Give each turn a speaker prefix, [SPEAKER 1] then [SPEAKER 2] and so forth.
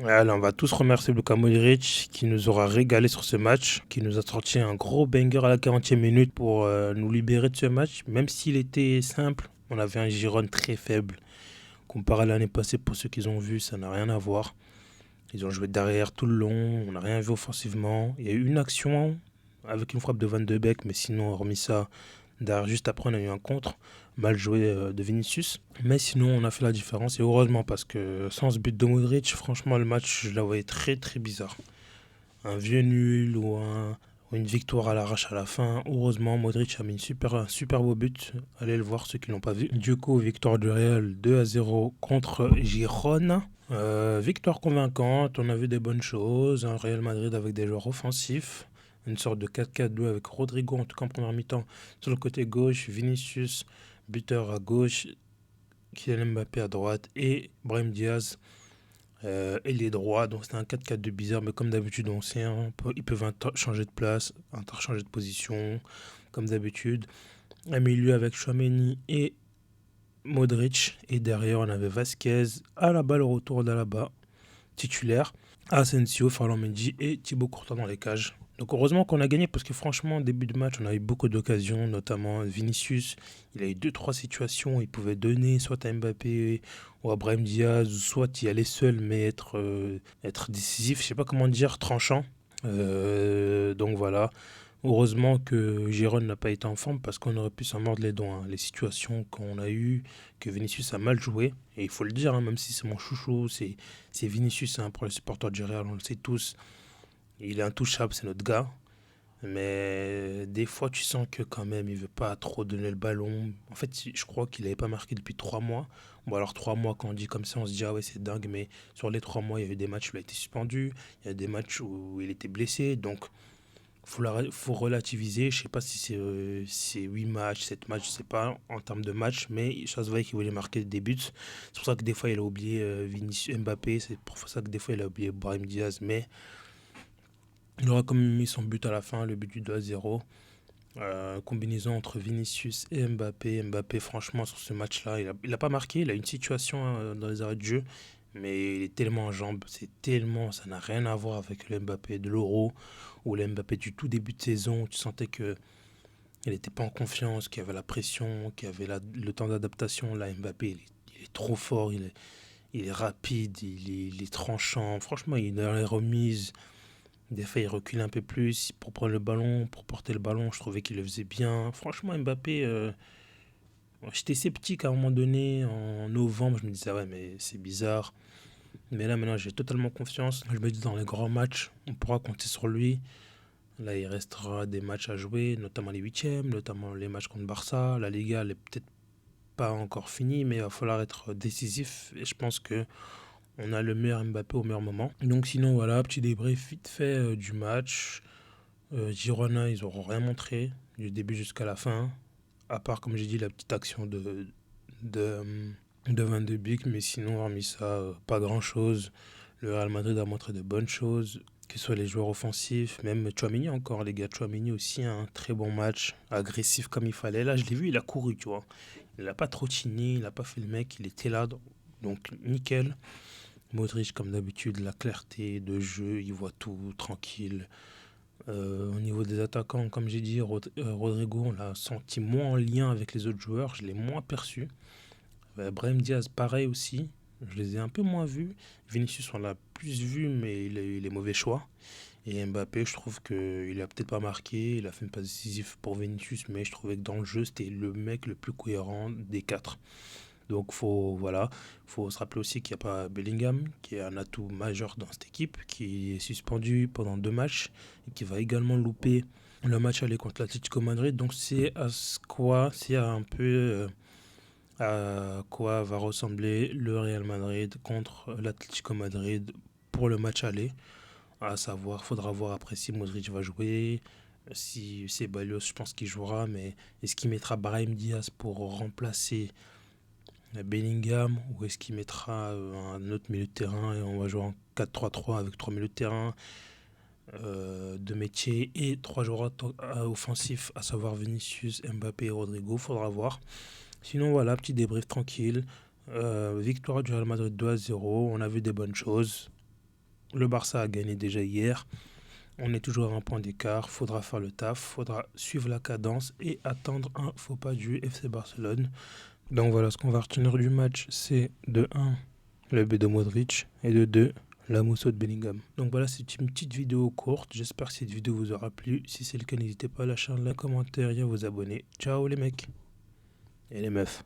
[SPEAKER 1] Allez, on va tous remercier Luka Modric qui nous aura régalé sur ce match, qui nous a sorti un gros banger à la 40e minute pour nous libérer de ce match. Même s'il était simple, on avait un Giron très faible. Comparé à l'année passée, pour ceux qui ont vu, ça n'a rien à voir. Ils ont joué derrière tout le long, on n'a rien vu offensivement. Il y a eu une action avec une frappe de Van de Beek, mais sinon, hormis ça, derrière, juste après, on a eu un contre, mal joué de Vinicius. Mais sinon, on a fait la différence, et heureusement, parce que sans ce but de Modric, franchement, le match, je la voyais très très bizarre. Un vieux nul ou une victoire à l'arrache à la fin. Heureusement, Modric a mis un super beau but. Allez le voir, ceux qui ne l'ont pas vu. Du coup, victoire du Real 2-0 contre Girona. Victoire convaincante, on a vu des bonnes choses. Un Real Madrid avec des joueurs offensifs. Une sorte de 4-4-2 avec Rodrigo, en tout cas en première mi-temps, sur le côté gauche. Vinicius, buteur à gauche. Kylian Mbappé à droite. Et Brahim Diaz. Ailier droit, donc c'était un 4-4-2 bizarre, mais comme d'habitude, on sait, hein, ils peuvent changer de place, interchanger de position, comme d'habitude. Un milieu avec Tchouaméni et Modric, et derrière, on avait Vasquez, à la balle au retour d'Alaba, titulaire, Asensio, Ferland Mendy et Thibaut Courtois dans les cages. Donc heureusement qu'on a gagné parce que franchement, au début de match, on a eu beaucoup d'occasions, notamment Vinicius. Il a eu 2-3 situations, il pouvait donner soit à Mbappé ou à Brahim Diaz, soit y aller seul mais être décisif, je sais pas comment dire, tranchant. Donc voilà. Heureusement que Giron n'a pas été en forme parce qu'on aurait pu s'en mordre les dents, hein. Les situations qu'on a eues, que Vinicius a mal joué, et il faut le dire, hein, même si c'est mon chouchou, c'est Vinicius, hein, pour les supporters du Real, on le sait tous. Il est intouchable, c'est notre gars. Mais des fois, tu sens que quand même, il veut pas trop donner le ballon. En fait, je crois qu'il n'avait pas marqué depuis 3 mois. Bon, alors 3 mois, quand on dit comme ça, on se dit, ah ouais, c'est dingue. Mais sur les 3 mois, il y a eu des matchs où il a été suspendu. Il y a des matchs où il était blessé. Donc, faut relativiser. Je sais pas si c'est 8 matchs, 7 matchs, je sais pas, en termes de matchs. Mais ça se voit qu'il voulait marquer des buts. C'est pour ça que des fois, il a oublié Vinicius Mbappé. C'est pour ça que des fois, il a oublié Brahim Diaz. Mais il aura quand même mis son but à la fin, le but du 2-0. Combinaison entre Vinicius et Mbappé. Mbappé, franchement, sur ce match-là, il a pas marqué. Il a une situation dans les arrêts de jeu, mais il est tellement en jambes. Ça n'a rien à voir avec le Mbappé de l'Euro ou le Mbappé du tout début de saison. Tu sentais que il n'était pas en confiance, qu'il y avait la pression, qu'il y avait le temps d'adaptation. Là, Mbappé, il est trop fort, il est rapide, il est tranchant. Franchement, il est dans les remises. Des fois, il recule un peu plus pour prendre le ballon, pour porter le ballon. Je trouvais qu'il le faisait bien. Franchement, Mbappé, j'étais sceptique à un moment donné. En novembre, je me disais, ah ouais, mais c'est bizarre. Mais là, maintenant, j'ai totalement confiance. Je me dis, dans les grands matchs, on pourra compter sur lui. Là, il restera des matchs à jouer, notamment les huitièmes, notamment les matchs contre Barça. La Liga, elle est peut-être pas encore finie, mais il va falloir être décisif. Et je pense que on a le meilleur Mbappé au meilleur moment. Donc sinon, voilà, petit débrief vite fait du match. Girona, ils n'auront rien montré du début jusqu'à la fin. À part, comme j'ai dit, la petite action de, de Van de Beek. Mais sinon, hormis ça, pas grand-chose. Le Real Madrid a montré de bonnes choses, que ce soit les joueurs offensifs, même Tchouaméni encore, les gars. Tchouaméni aussi, un très bon match, agressif comme il fallait. Là, je l'ai vu, il a couru, tu vois. Il n'a pas trottiné, il n'a pas fait le mec, il était là. Donc, nickel. Modric, comme d'habitude, la clarté de jeu, il voit tout tranquille. Au niveau des attaquants, comme j'ai dit, Rodrigo, on l'a senti moins en lien avec les autres joueurs, je l'ai moins perçu. Brahim Diaz, pareil aussi, je les ai un peu moins vus. Vinicius, on l'a plus vu, mais il a eu les mauvais choix. Et Mbappé, je trouve qu'il a peut-être pas marqué, il a fait une passe décisive pour Vinicius, mais je trouvais que dans le jeu, c'était le mec le plus cohérent des quatre. Donc faut se rappeler aussi qu'il n'y a pas Bellingham, qui est un atout majeur dans cette équipe, qui est suspendu pendant 2 matchs et qui va également louper le match aller contre l'Atlético Madrid. Donc c'est un peu à quoi va ressembler le Real Madrid contre l'Atlético Madrid pour le match aller. À savoir, faudra voir après si Modric va jouer, si c'est Ceballos, je pense qu'il jouera, mais est-ce qu'il mettra Brahim Diaz pour remplacer Bellingham, ou est-ce qu'il mettra un autre milieu de terrain et on va jouer en 4-3-3 avec 3 milieux de terrain de métier et 3 joueurs offensifs, à savoir Vinicius, Mbappé et Rodrigo. Faudra voir. Sinon, voilà, petit débrief tranquille. Victoire du Real Madrid 2-0. On a vu des bonnes choses. Le Barça a gagné déjà hier. On est toujours à un point d'écart. Faudra faire le taf. Faudra suivre la cadence et attendre un faux pas du FC Barcelone. Donc voilà, ce qu'on va retenir du match, c'est de 1, le but de Modric, et de 2, la mousseau de Bellingham. Donc voilà, c'est une petite vidéo courte. J'espère que cette vidéo vous aura plu. Si c'est le cas, n'hésitez pas à lâcher un like, commentaire et à vous abonner. Ciao les mecs et les meufs.